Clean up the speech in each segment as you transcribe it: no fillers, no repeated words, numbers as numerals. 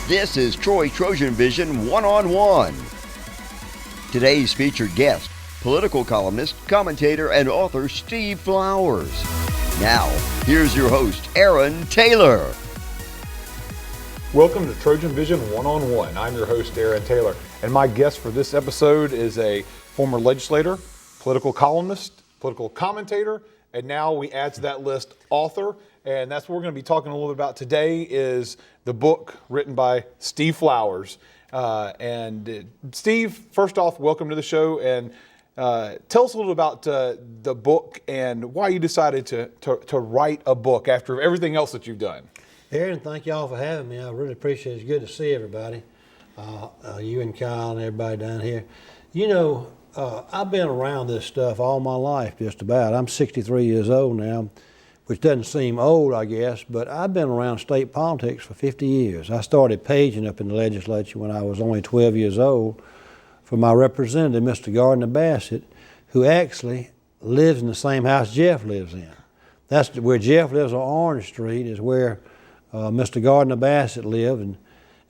This is TrojanVision One-on-One. Today's featured guest, political columnist, commentator, and author Steve Flowers. Now, here's your host, Aaron Taylor. Welcome to TrojanVision One-on-One. I'm your host, Aaron Taylor, and my guest for this episode is a former legislator, political columnist, political commentator, and now we add to that list author, and that's what we're going to be talking a little bit about today is the book written by Steve Flowers. Steve, first off, welcome to the show, and tell us a little about the book and why you decided to write a book after everything else that you've done. Aaron, thank you all for having me. I really appreciate it. It's good to see everybody, you and Kyle and everybody down here. You know, I've been around this stuff all my life, just about. I'm 63 years old now, which doesn't seem old, I guess, but I've been around state politics for 50 years. I started paging up in the legislature when I was only 12 years old for my representative, Mr. Gardner Bassett, who actually lives in the same house Jeff lives in. That's where Jeff lives on Orange Street is where Mr. Gardner Bassett lived,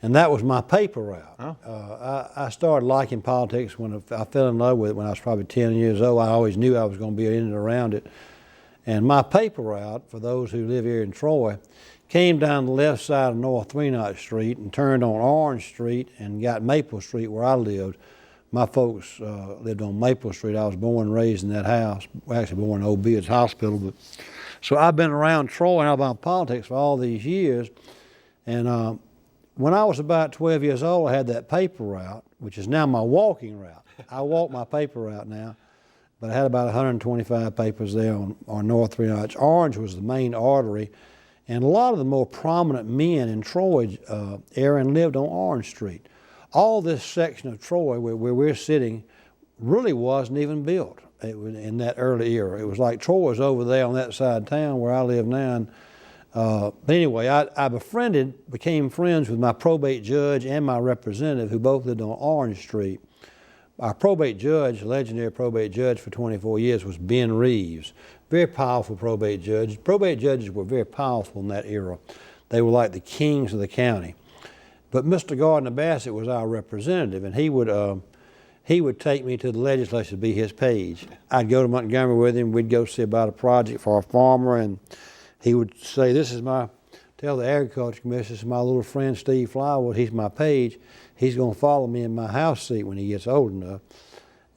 and that was my paper route. Oh. I started liking politics when I fell in love with it when I was probably 10 years old. I always knew I was going to be in and around it. And my paper route, for those who live here in Troy, came down the left side of North 3 Street and turned on Orange Street and got Maple Street where I lived. My folks lived on Maple Street. I was born and raised in that house. Well, actually born in OB, it's hospital. So I've been around Troy and about politics for all these years. And when I was about 12 years old, I had that paper route, which is now my walking route. I walk my paper route now. But I had about 125 papers there on North 3 Orange was the main artery. And a lot of the more prominent men in Troy, Aaron, lived on Orange Street. All this section of Troy where we're sitting really wasn't even built in that early era. It was like Troy was over there on that side of town where I live now. But anyway, I became friends with my probate judge and my representative who both lived on Orange Street. Our probate judge, legendary probate judge for 24 years, was Ben Reeves. Very powerful probate judge. Probate judges were very powerful in that era. They were like the kings of the county. But Mr. Gardner Bassett was our representative, and he would take me to the legislature to be his page. I'd go to Montgomery with him. We'd go see about a project for a farmer, and he would say, tell the Agriculture Commission, this is my little friend Steve Flowers, he's my page. He's going to follow me in my house seat when he gets old enough.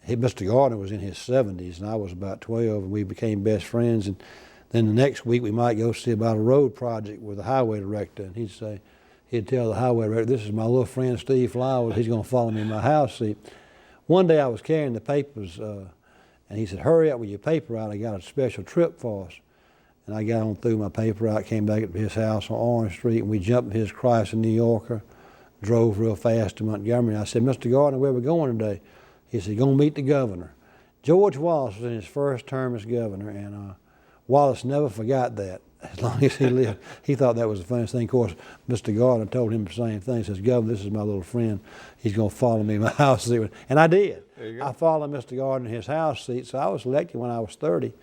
Mr. Gardner was in his 70s, and I was about 12, and we became best friends. And then the next week, we might go see about a road project with the highway director, and he'd tell the highway director, this is my little friend Steve Flowers, he's going to follow me in my house seat. One day I was carrying the papers, and he said, hurry up with your paper out, I got a special trip for us. And I got on through my paper out, came back to his house on Orange Street, and we jumped in his Chrysler New Yorker, drove real fast to Montgomery. I said, Mr. Gardner, where are we going today? He said, going to meet the governor. George Wallace was in his first term as governor, and Wallace never forgot that. As long as he lived, he thought that was the funniest thing. Of course, Mr. Gardner told him the same thing. He says, Governor, this is my little friend. He's going to follow me in my house seat. And I did. I followed Mr. Gardner in his house seat, so I was elected when I was 30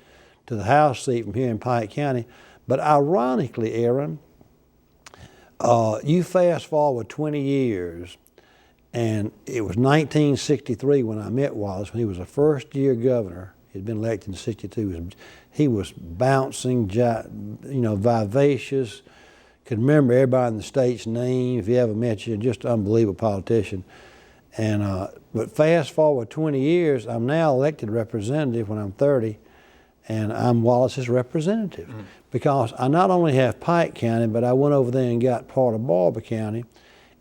to the house seat from here in Pike County. But ironically, Aaron, you fast forward 20 years, and it was 1963 when I met Wallace, when he was a first-year governor. He'd been elected in 62. He was bouncing, vivacious, could remember everybody in the state's name. If he ever met you, just an unbelievable politician. But fast forward 20 years, I'm now elected representative when I'm 30, and I'm Wallace's representative. Mm-hmm. Because I not only have Pike County, but I went over there and got part of Barber County,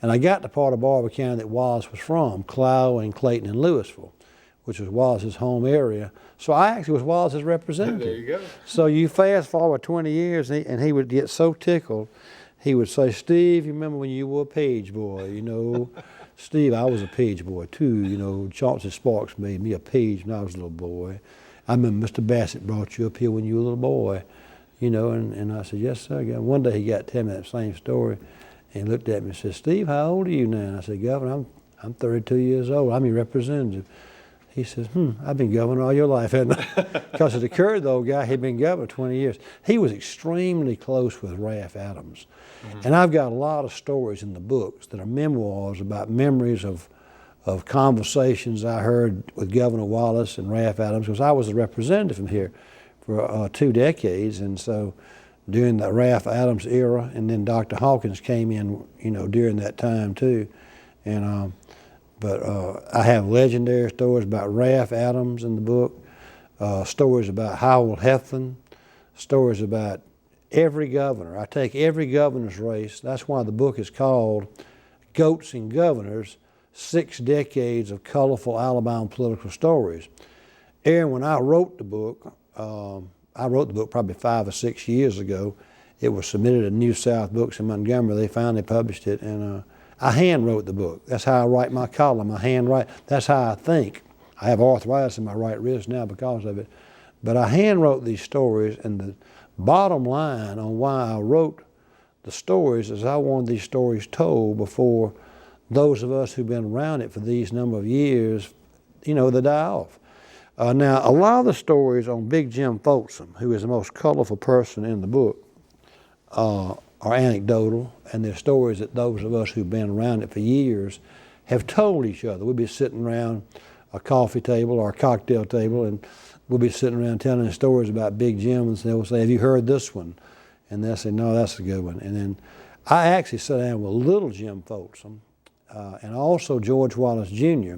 and I got the part of Barber County that Wallace was from, Clow and Clayton and Louisville, which was Wallace's home area. So I actually was Wallace's representative. There you go. So you fast forward 20 years, and he would get so tickled, he would say, Steve, you remember when you were a page boy, Steve, I was a page boy too, Chauncey Sparks made me a page when I was a little boy. I remember Mr. Bassett brought you up here when you were a little boy, and I said, yes, sir. One day he got to tell me that same story, and he looked at me and said, Steve, how old are you now? And I said, Governor, I'm 32 years old. I'm your representative. He says, I've been governor all your life, haven't I? Because it occurred, the old guy, he'd been governor 20 years. He was extremely close with Ralph Adams. And I've got a lot of stories in the books that are memoirs about memories of conversations I heard with Governor Wallace and Ralph Adams, because I was a representative from here for 2 decades. And so during the Ralph Adams era, and then Dr. Hawkins came in, during that time too. And But I have legendary stories about Ralph Adams in the book, stories about Howell Heflin, stories about every governor. I take every governor's race. That's why the book is called Goats and Governors, 6 Decades of Colorful Alabama Political Stories. Aaron, when I wrote the book probably 5 or 6 years ago. It was submitted to New South Books in Montgomery. They finally published it, and I hand wrote the book. That's how I write my column. I hand write. That's how I think. I have arthritis in my right wrist now because of it. But I hand wrote these stories, and the bottom line on why I wrote the stories is I wanted these stories told before those of us who've been around it for these number of years, they die off. Now, a lot of the stories on Big Jim Folsom, who is the most colorful person in the book, are anecdotal, and they're stories that those of us who've been around it for years have told each other. We'll be sitting around a coffee table or a cocktail table, and we'll be sitting around telling stories about Big Jim, and they'll say, have you heard this one? And they'll say, no, that's a good one. And then I actually sat down with Little Jim Folsom and also George Wallace Jr.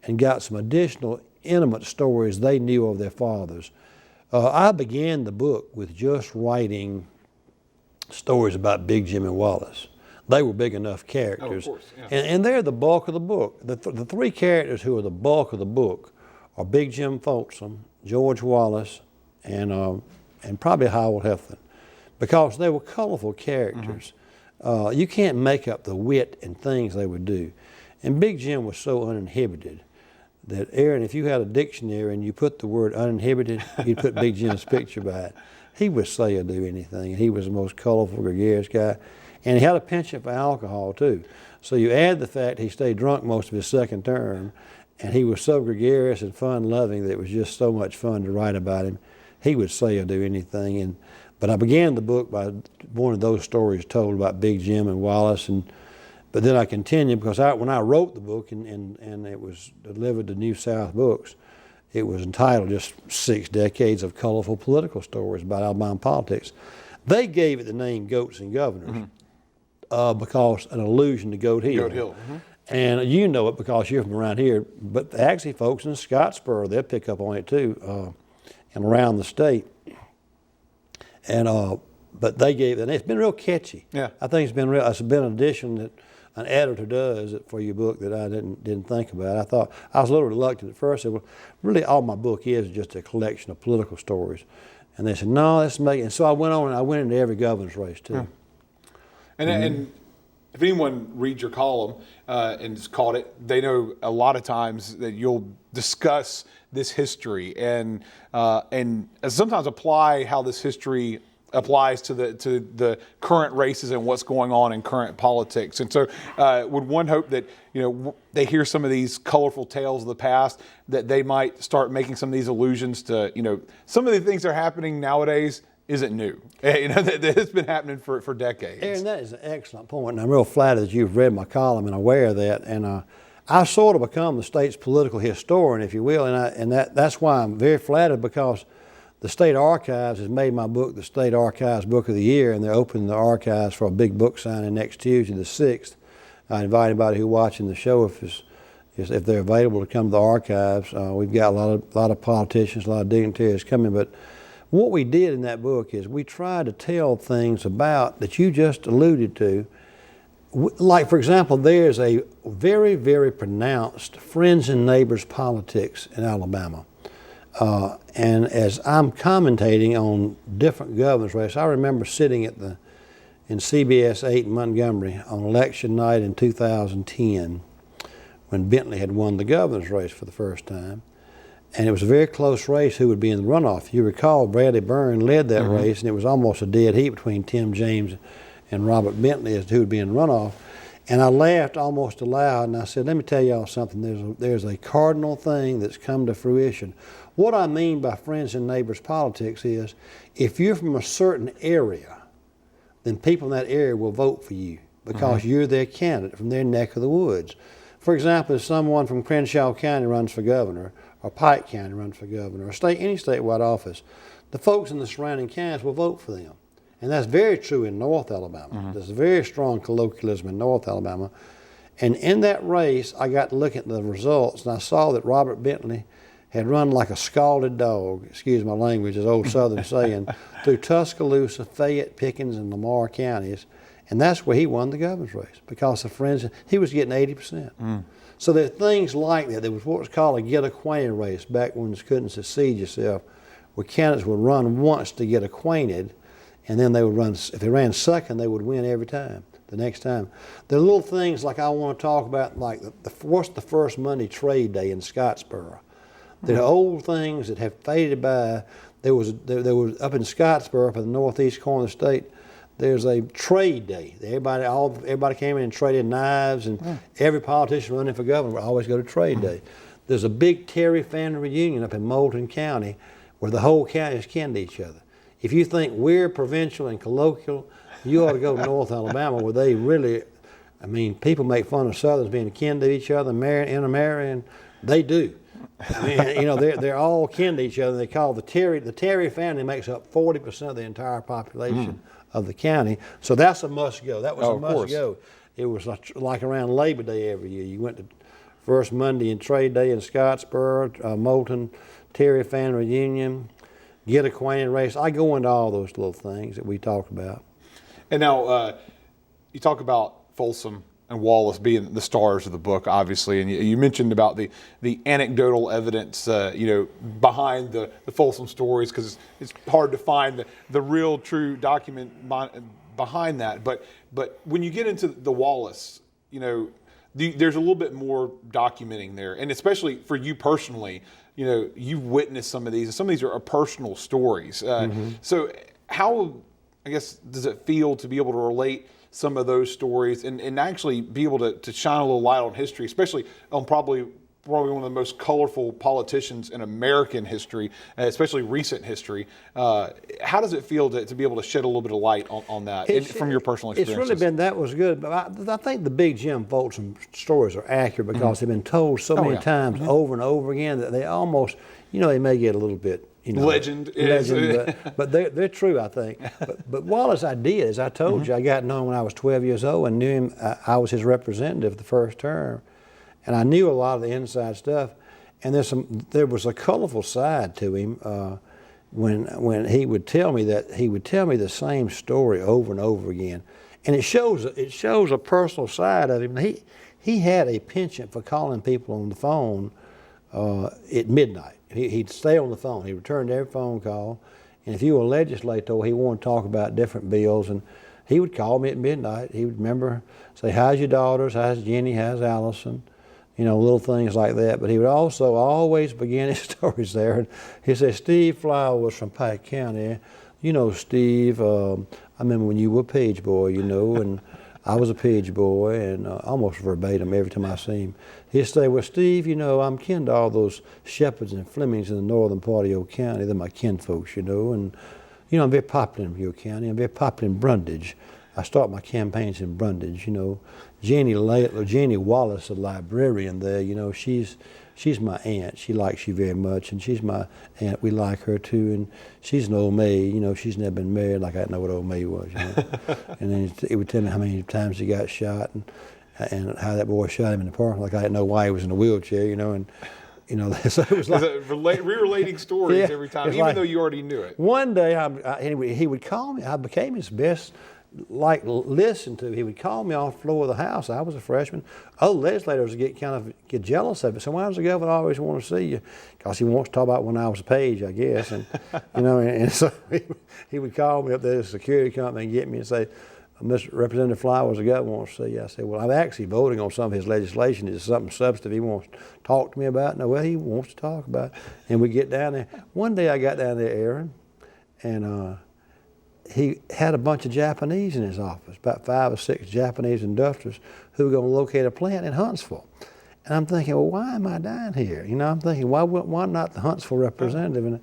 and got some additional intimate stories they knew of their fathers. I began the book with just writing stories about Big Jim and Wallace. They were big enough characters. Oh, of course, yeah. And they're the bulk of the book. The 3 characters who are the bulk of the book are Big Jim Folsom, George Wallace, and probably Howell Heflin, because they were colorful characters. You can't make up the wit and things they would do. And Big Jim was so uninhibited that, Aaron, if you had a dictionary and you put the word uninhibited, you'd put Big Jim's picture by it. He would say or do anything, and he was the most colorful, gregarious guy. And he had a penchant for alcohol, too. So you add the fact he stayed drunk most of his second term, and he was so gregarious and fun-loving that it was just so much fun to write about him. He would say or do anything. But I began the book by one of those stories told about Big Jim and Wallace, but then I continued because when I wrote the book and it was delivered to New South Books, it was entitled just 6 Decades of Colorful Political Stories about Alabama Politics. They gave it the name Goats and Governors because an allusion to Goat Hill. Goat Hill. And you know it because you're from around here, but actually folks in Scottsboro, they'll pick up on it too, and around the state. And but they gave it, it's been real catchy. Yeah. I think it's been an addition that an editor does for your book that I didn't think about. I was a little reluctant at first. I said, well, really all my book is just a collection of political stories. And they said, no, let's make it. And so I went on and I went into every governor's race too. And if anyone reads your column and has caught it, they know a lot of times that you'll discuss this history and sometimes apply how this history applies to the current races and what's going on in current politics. And so would one hope that they hear some of these colorful tales of the past, that they might start making some of these allusions to some of the things that are happening nowadays isn't new. That it's been happening for decades. Aaron, that is an excellent point, and I'm real flattered that you've read my column and aware of that. And I've sort of become the state's political historian, if you will, and that's why I'm very flattered, because the State Archives has made my book the State Archives Book of the Year, and they're opening the archives for a big book signing next Tuesday, the 6th. I invite anybody who's watching the show, if they're available, to come to the archives. We've got a lot of politicians, a lot of dignitaries coming, but what we did in that book is we tried to tell things about that you just alluded to. Like, for example, there's a very, very pronounced friends and neighbors politics in Alabama. And as I'm commentating on different governors' races, I remember sitting in CBS 8 in Montgomery on election night in 2010 when Bentley had won the governor's race for the first time. And it was a very close race who would be in the runoff. You recall Bradley Byrne led that race, and it was almost a dead heat between Tim James and Robert Bentley as to who would be in the runoff. And I laughed almost aloud, and I said, let me tell y'all something. There's a cardinal thing that's come to fruition. What I mean by friends and neighbors politics is, if you're from a certain area, then people in that area will vote for you because you're their candidate from their neck of the woods. For example, if someone from Crenshaw County runs for governor, or Pike County runs for governor, or any statewide office, the folks in the surrounding counties will vote for them. And that's very true in North Alabama. There's a very strong colloquialism in North Alabama. And in that race, I got to look at the results, and I saw that Robert Bentley had run like a scalded dog, excuse my language, as old Southern saying, through Tuscaloosa, Fayette, Pickens, and Lamar counties. And that's where he won the governor's race, because of friends, he was getting 80%. So there are things like that. There was what was called a get acquainted race back when you couldn't succeed yourself, where candidates would run once to get acquainted, and then they would run, if they ran second, they would win every time, the next time. There are little things like I want to talk about, like what's the first Monday trade day in Scottsboro. There are old things that have faded by. There was up in Scottsboro, up in the northeast corner of the state, there's a trade day. Everybody came in and traded knives, and every politician running for governor would always go to trade day. There's a big Terry family reunion up in Moulton County where the whole county is kin to each other. If you think we're provincial and colloquial, you ought to go to North Alabama where they really, I mean, people make fun of Southerners being kin to each other, intermarrying. They do. I mean, you know, they're all kin to each other. They call the Terry family makes up 40% of the entire population of the county. So that's a must go. That was a must go. It was like around Labor Day every year. You went to first Monday and trade day in Scottsboro, Moulton, Terry family reunion, get acquainted race. I go into all those little things that we talk about. And now you talk about Folsom and Wallace being the stars of the book, obviously, and you mentioned about the anecdotal evidence, behind the Folsom stories, because it's hard to find the real, true document behind that. But when you get into the Wallace, there's a little bit more documenting there, and especially for you personally, you've witnessed some of these, and some of these are personal stories. So how, I guess, does it feel to be able to relate some of those stories and actually be able to shine a little light on history, especially on probably one of the most colorful politicians in American history, especially recent history. How does it feel to be able to shed a little bit of light on that from your personal experiences? It's really been, that was good. But I think the big Jim Folsom stories are accurate because they've been told so many times over and over again that they almost, they may get a little bit, legend, but they're true, I think. But Wallace, I did, as I told you, I got to know him when I was 12 years old and knew him. I was his representative the first term, and I knew a lot of the inside stuff. And there was a colorful side to him when he would tell me the same story over and over again, and it shows a personal side of him. He had a penchant for calling people on the phone at midnight. He'd stay on the phone. He returned every phone call. And if you were a legislator, he wanted to talk about different bills. And he would call me at midnight. He would say, how's your daughters? How's Jenny? How's Allison? Little things like that. But he would also always begin his stories there. And he said, Steve Flower was from Pike County. Steve, I remember when you were a page boy, and I was a page boy, and almost verbatim every time I see him. He'd say, well, Steve, I'm kin to all those Shepherds and Flemings in the northern part of your county. They're my kinfolks, and, I'm very popular in your county. I'm very popular in Brundage. I start my campaigns in Brundage, Jenny Wallace, the librarian there, she's my aunt. She likes you very much, and she's my aunt. We like her too, and she's an old maid. She's never been married. Like I didn't know what old maid was. And then he would tell me how many times he got shot, and how that boy shot him in the park. Like I didn't know why he was in a wheelchair. So it was like relating stories every time, even though you already knew it. One day, anyway, he would call me. I became his best. Listen to. He would call me off the floor of the House. I was a freshman. Other legislators would get jealous of it. So when I was a governor, I always want to see you, because he wants to talk about when I was a page, I guess. And and so he would call me up there, the security company, and get me and say, Mr. Representative Flowers, the governor wants to see you. I said, well, I'm actually voting on some of his legislation. It's something substantive he wants to talk to me about. No, well, he wants to talk about it. And we get down there. One day I got down there, Aaron, and he had a bunch of Japanese in his office, about 5 or 6 Japanese industrialists who were going to locate a plant in Huntsville. And I'm thinking, well, why am I down here? You know, I'm thinking, why not the Huntsville representative? And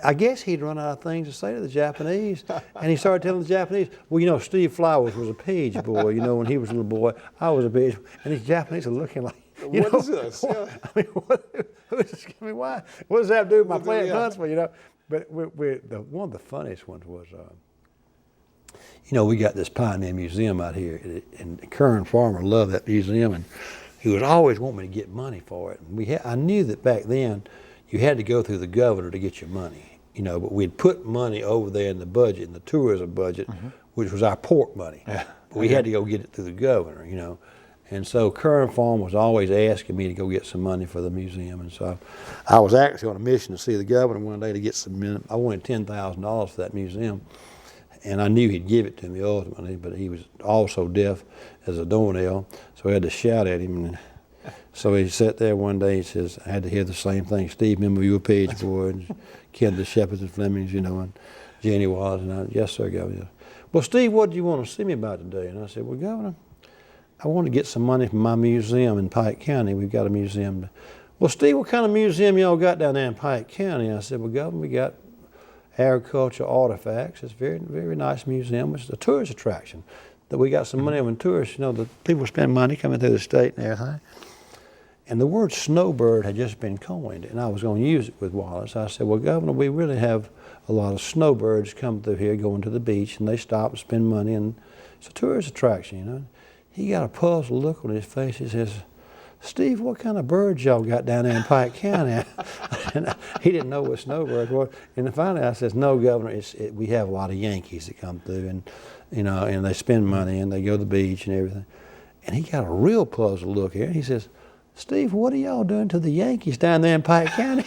I guess he'd run out of things to say to the Japanese. And he started telling the Japanese, well, you know, Steve Flowers was a page boy, you know, when he was a little boy. I was a page boy. And these Japanese are looking like, what is this? Yeah. I mean, why? What does that have to do with my plant in Huntsville, you know? But one of the funniest ones was, you know, we got this Pioneer Museum out here, and Kern Farmer loved that museum, and he was always wanting me to get money for it. And I knew that back then you had to go through the governor to get your money, you know, but we'd put money over there in the budget, in the tourism budget, which was our port money. Yeah. But we had to go get it through the governor, you know. And so Kern Farm was always asking me to go get some money for the museum. And so I was actually on a mission to see the governor one day to get some, I wanted $10,000 for that museum. And I knew he'd give it to me ultimately, but he was also deaf as a doornail, so I had to shout at him. And so he sat there one day, he says, I had to hear the same thing. Steve, remember you were a page boy, and Ken the Shepherds and Flemings, you know, and Jenny Wallace, and yes, sir, Governor. Well, Steve, what do you want to see me about today? And I said, well, Governor, I want to get some money from my museum in Pike County. We've got a museum. Well, Steve, what kind of museum y'all got down there in Pike County? I said, well, Governor, we got agriculture artifacts. It's a very, very nice museum. It's a tourist attraction that we got some money on tourists. You know, the people spend money coming through the state and everything. And the word snowbird had just been coined, and I was going to use it with Wallace. I said, well, Governor, we really have a lot of snowbirds come through here going to the beach, and they stop and spend money, and it's a tourist attraction, you know. He got a puzzled look on his face. He says, Steve, what kind of birds y'all got down there in Pike County? And he didn't know what snowbirds were. And finally I says, no, Governor, we have a lot of Yankees that come through, and you know, and they spend money and they go to the beach and everything. And he got a real puzzled look here. He says, Steve, what are y'all doing to the Yankees down there in Pike County?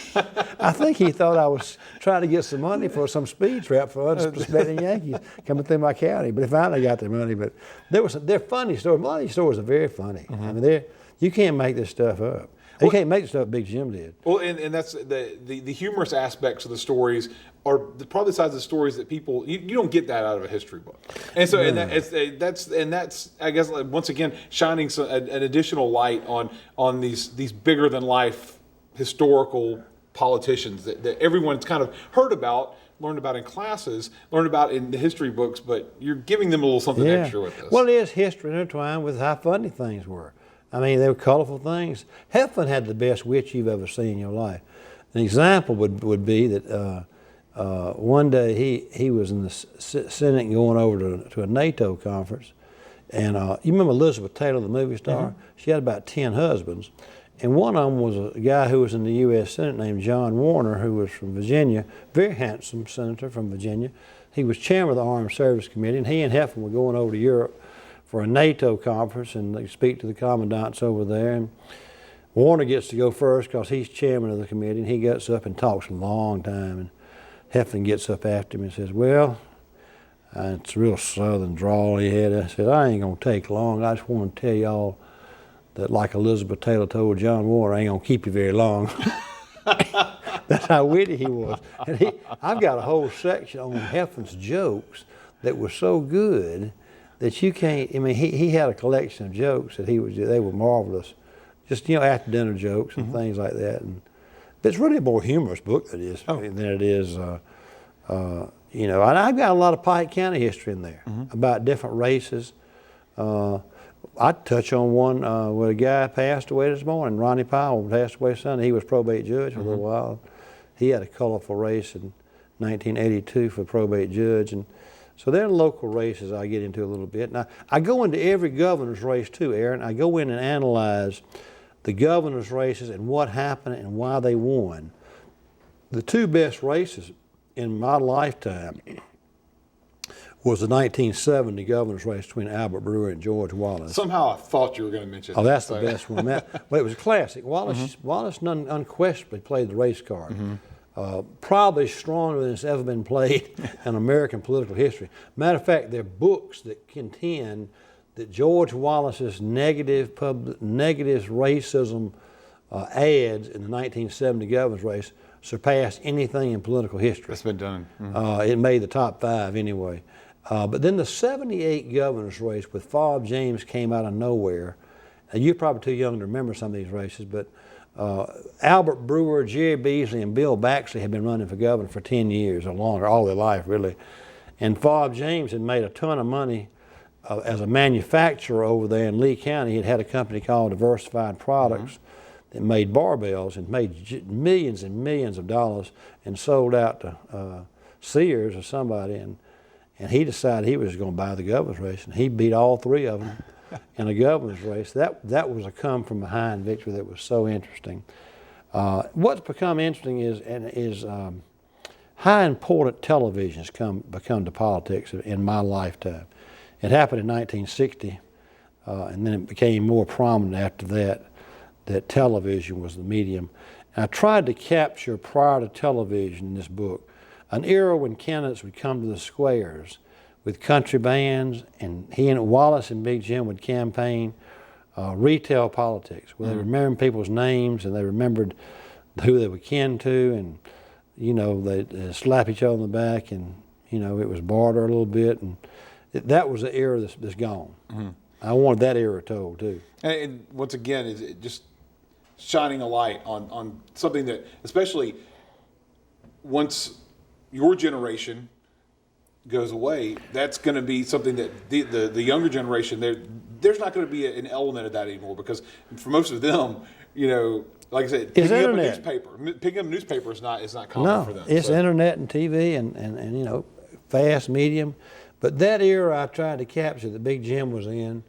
I think he thought I was trying to get some money for some speed trap for unsuspecting Yankees coming through my county. But finally got their money. But they're funny stories. A lot of these stories are very funny. I mean, you can't make this stuff up. You can't make the stuff Big Jim did. Well, and that's the humorous aspects of the stories are probably the sides of the stories that people you don't get that out of a history book, and so that's I guess once again shining an additional light on these bigger than life historical politicians that everyone's kind of heard about, learned about in classes, learned about in the history books, but you're giving them a little something extra with this. Well, it is history intertwined with how funny things were. I mean, they were colorful things. Heflin had the best witch you've ever seen in your life. An example would be that one day he was in the Senate going over to a NATO conference, and you remember Elizabeth Taylor, the movie star? Mm-hmm. She had about 10 husbands, and one of them was a guy who was in the U.S. Senate named John Warner, who was from Virginia, very handsome senator from Virginia. He was chairman of the Armed Service Committee, and he and Heflin were going over to Europe for a NATO conference, and they speak to the commandants over there. And Warner gets to go first because he's chairman of the committee, and he gets up and talks a long time. And Heflin gets up after him and says, well, it's a real southern drawl he had. I said, I ain't going to take long. I just want to tell y'all that like Elizabeth Taylor told John Warner, I ain't going to keep you very long. That's how witty he was. And I've got a whole section on Heflin's jokes that were so good that you can't, I mean, he had a collection of jokes that they were marvelous. Just, you know, after dinner jokes and things like that. But it's really a more humorous book than it is, you know, and I've got a lot of Pike County history in there about different races. I'd touch on one where a guy passed away this morning. Ronnie Powell passed away Sunday. He was probate judge for a little while. He had a colorful race in 1982 for probate judge. And so there are local races I get into a little bit. Now, I go into every governor's race too, Aaron. I go in and analyze the governor's races and what happened and why they won. The two best races in my lifetime was the 1970 governor's race between Albert Brewer and George Wallace. Somehow I thought you were going to mention that. Oh, that's the best one. Well, it was a classic. Wallace unquestionably played the race card. Probably stronger than it's ever been played in American political history. Matter of fact, there are books that contend that George Wallace's negative racism ads in the 1970 governor's race surpassed anything in political history. That's been done. It made the top 5 anyway. But then the 78 governor's race with Fob James came out of nowhere. Now, you're probably too young to remember some of these races, but Albert Brewer, Jerry Beasley, and Bill Baxley had been running for governor for 10 years or longer, all their life really. And Fob James had made a ton of money as a manufacturer over there in Lee County. He'd had a company called Diversified Products that made barbells and made millions and millions of dollars and sold out to Sears or somebody. And he decided he was going to buy the governor's race, and he beat all 3 of them in a governor's race. That was a come from behind victory that was so interesting. What's become interesting is how important television's become to politics in my lifetime. It happened in 1960, and then it became more prominent after that television was the medium. And I tried to capture, prior to television in this book, an era when candidates would come to the squares with country bands, and Wallace and Big Jim would campaign retail politics, where they remembered people's names and they remembered who they were kin to, and they'd slap each other on the back, and it was barter a little bit, and that was the era that's gone. I wanted that era told too. And once again, is it just shining a light on something that, especially once your generation goes away, that's going to be something that the younger generation, there's not going to be an element of that anymore, because for most of them, like I said, picking up a newspaper is not common for them. It's internet and TV and fast medium. But that era I tried to capture that Big Jim was in,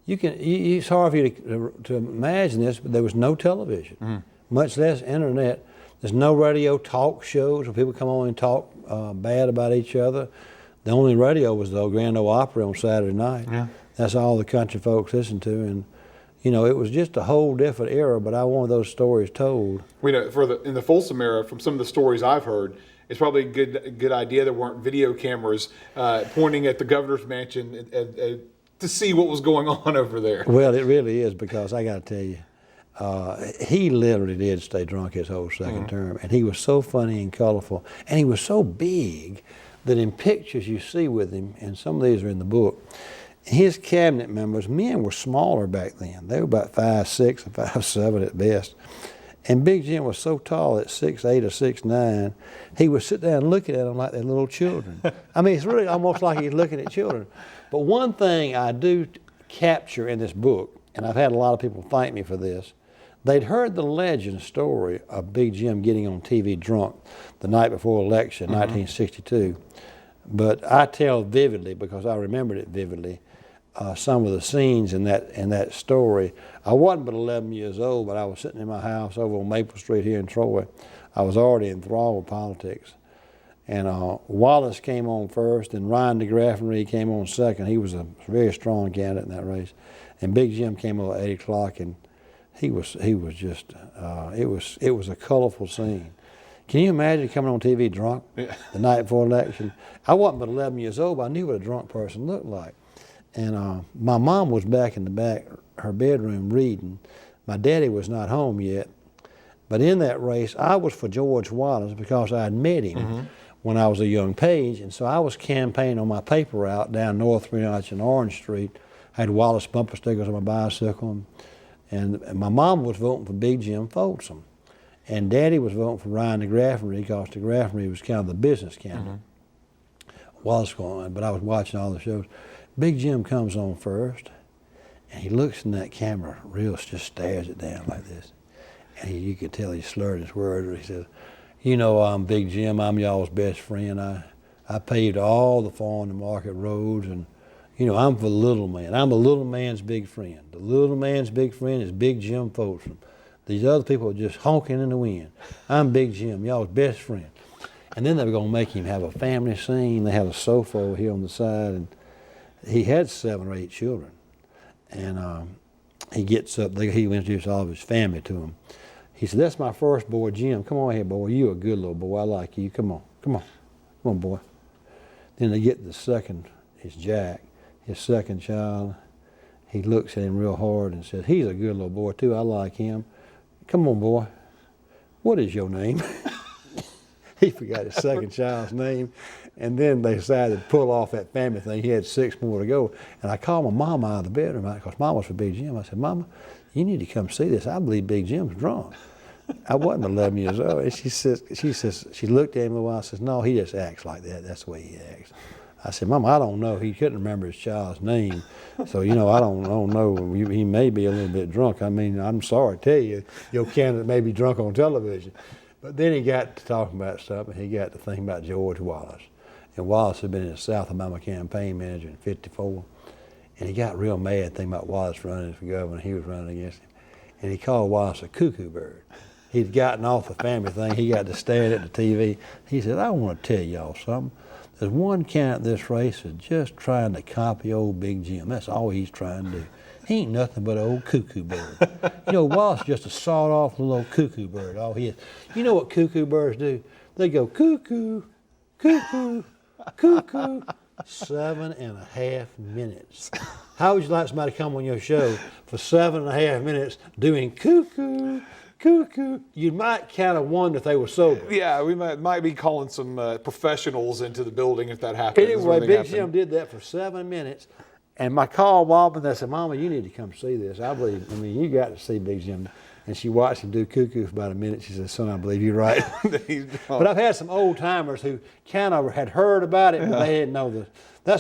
it's hard for you to imagine this, but there was no television, much less internet. There's no radio talk shows where people come on and talk bad about each other. The only radio was the Grand Ole Opry on Saturday night. Yeah. That's all the country folks listened to, and it was just a whole different era. But I wanted those stories told. In the Folsom era, from some of the stories I've heard, it's probably a good idea there weren't video cameras pointing at the governor's mansion to see what was going on over there. Well, it really is, because I got to tell you, he literally did stay drunk his whole second term, and he was so funny and colorful, and he was so big that in pictures you see with him, and some of these are in the book, his cabinet members, men were smaller back then. They were about 5'6" or 5'7" at best. And Big Jim was so tall at 6'8" or 6'9", he would sit down looking at them like they're little children. I mean, it's really almost like he's looking at children. But one thing I do capture in this book, and I've had a lot of people thank me for this, they'd heard the legend story of Big Jim getting on TV drunk the night before election, 1962. But I tell vividly, because I remembered it vividly, some of the scenes in that story. I wasn't but 11 years old, but I was sitting in my house over on Maple Street here in Troy. I was already enthralled with politics. And Wallace came on first, and Ryan DeGraffenreid came on second. He was a very strong candidate in that race. And Big Jim came on at 8 o'clock, and he was just, it was a colorful scene. Can you imagine coming on TV drunk the night before election? I wasn't but 11 years old, but I knew what a drunk person looked like. And my mom was back in the back, her bedroom, reading. My daddy was not home yet. But in that race, I was for George Wallace because I had met him when I was a young page. And so I was campaigning on my paper route down North 3 Notch and Orange Street. I had Wallace bumper stickers on my bicycle. And my mom was voting for Big Jim Folsom. And Daddy was voting for Ryan DeGraffenreid because DeGraffenreid was kind of the business candidate. Wallace going on, but I was watching all the shows. Big Jim comes on first, and he looks in that camera, just stares it down like this. And you could tell he slurred his words. He said, I'm Big Jim, I'm y'all's best friend. I paved all the farm and market roads, and I'm for the little man. I'm a little man's big friend. The little man's big friend is Big Jim Folsom. These other people are just honking in the wind. I'm Big Jim, y'all's best friend. And then they were going to make him have a family scene. They had a sofa over here on the side, and he had 7 or 8 children. And he gets up, he introduced all of his family to him. He said, that's my first boy, Jim. Come on here, boy. You a good little boy. I like you. Come on, boy. Then they get the second, it's Jack, his second child. He looks at him real hard and says, he's a good little boy too. I like him. Come on, boy. What is your name? he forgot his second child's name. And then they decided to pull off that family thing. He had 6 more to go. And I called my mama out of the bedroom because Mama was for Big Jim. I said, Mama, you need to come see this. I believe Big Jim's drunk. I wasn't 11 years old. And she looked at him a while and says, no, he just acts like that. That's the way he acts. I said, Mama, I don't know. He couldn't remember his child's name. So, I don't know. He may be a little bit drunk. I mean, I'm sorry to tell you, your candidate may be drunk on television. But then he got to talking about stuff, and he got to thinking about George Wallace. And Wallace had been in the South Alabama campaign manager in '54. And he got real mad thinking about Wallace running for governor. He was running against him. And he called Wallace a cuckoo bird. He'd gotten off the family thing. He got to staring at the TV. He said, I want to tell y'all something. There's one candidate in this race is just trying to copy old Big Jim. That's all he's trying to do. He ain't nothing but an old cuckoo bird. Wallace is just a sawed-off little old cuckoo bird. All he is. You know what cuckoo birds do? They go cuckoo, cuckoo, cuckoo, 7.5 minutes. How would you like somebody to come on your show for 7.5 minutes doing cuckoo, cuckoo? You might kind of wonder if they were sober. Yeah, we might be calling some professionals into the building if that happens. Anyway, Big Jim did that for 7 minutes. And my call Bob, and I said, Mama, you need to come see this. You got to see Big Jim. And she watched him do cuckoo for about a minute. She said, son, I believe you're right. But I've had some old timers who kind of had heard about it, but they didn't know the.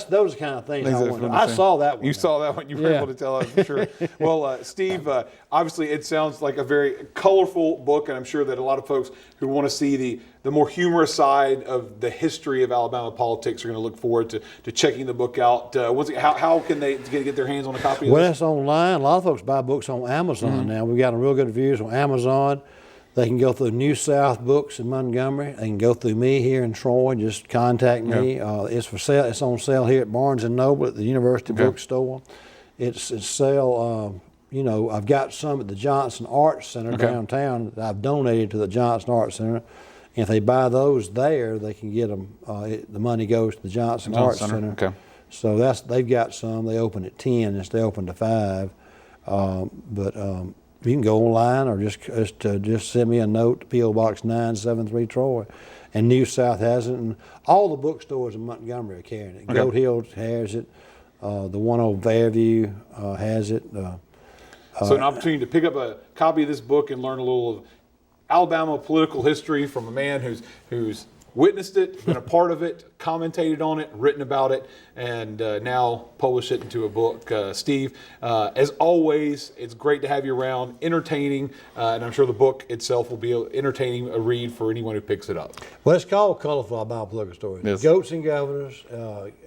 Those kind of things I wonder. I saw that one. You saw that one. You were able to tell us for sure. Well, Steve, obviously it sounds like a very colorful book, and I'm sure that a lot of folks who want to see the more humorous side of the history of Alabama politics are going to look forward to checking the book out. How can they get their hands on a copy of Well, this? it's online. A lot of folks buy books on Amazon now. We've got real good reviews on Amazon. They can go through New South Books in Montgomery. They can go through me here in Troy. Just contact me. It's for sale. It's on sale here at Barnes & Noble at the University Bookstore. It's sale. I've got some at the Johnson Arts Center downtown that I've donated to the Johnson Arts Center. And if they buy those there, they can get them. The money goes to the Johnson Arts Center. Okay. So they've got some. They open at 10. They open to 5. You can go online or just send me a note to P.O. Box 973 Troy. And New South has it, and all the bookstores in Montgomery are carrying it. Goat Hill has it. The one on Fairview has it. So an opportunity to pick up a copy of this book and learn a little of Alabama political history from a man who's witnessed it, been a part of it, commentated on it, written about it, and now published it into a book. Steve, as always, it's great to have you around, entertaining, and I'm sure the book itself will be entertaining a read for anyone who picks it up. Well, it's called Colorful Alabama Political Stories. Yes. Goats and Governors,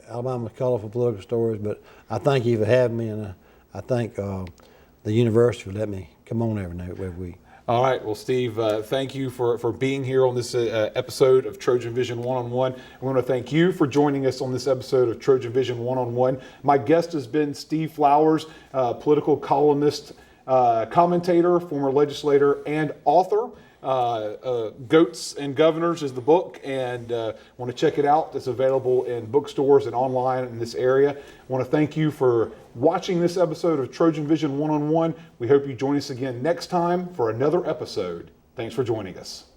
Alabama's Colorful Political Stories, but I thank you for having me, and I thank the university for letting me come on every week. All right. Well, Steve, thank you for being here on this episode of Trojan Vision One-on-One. I want to thank you for joining us on this episode of Trojan Vision One-on-One. My guest has been Steve Flowers, political columnist, commentator, former legislator, and author. Goats and Governors is the book, and want to check it out. It's available in bookstores and online in this area. I want to thank you for watching this episode of Trojan Vision One-on-One. We hope you join us again next time for another episode. Thanks for joining us.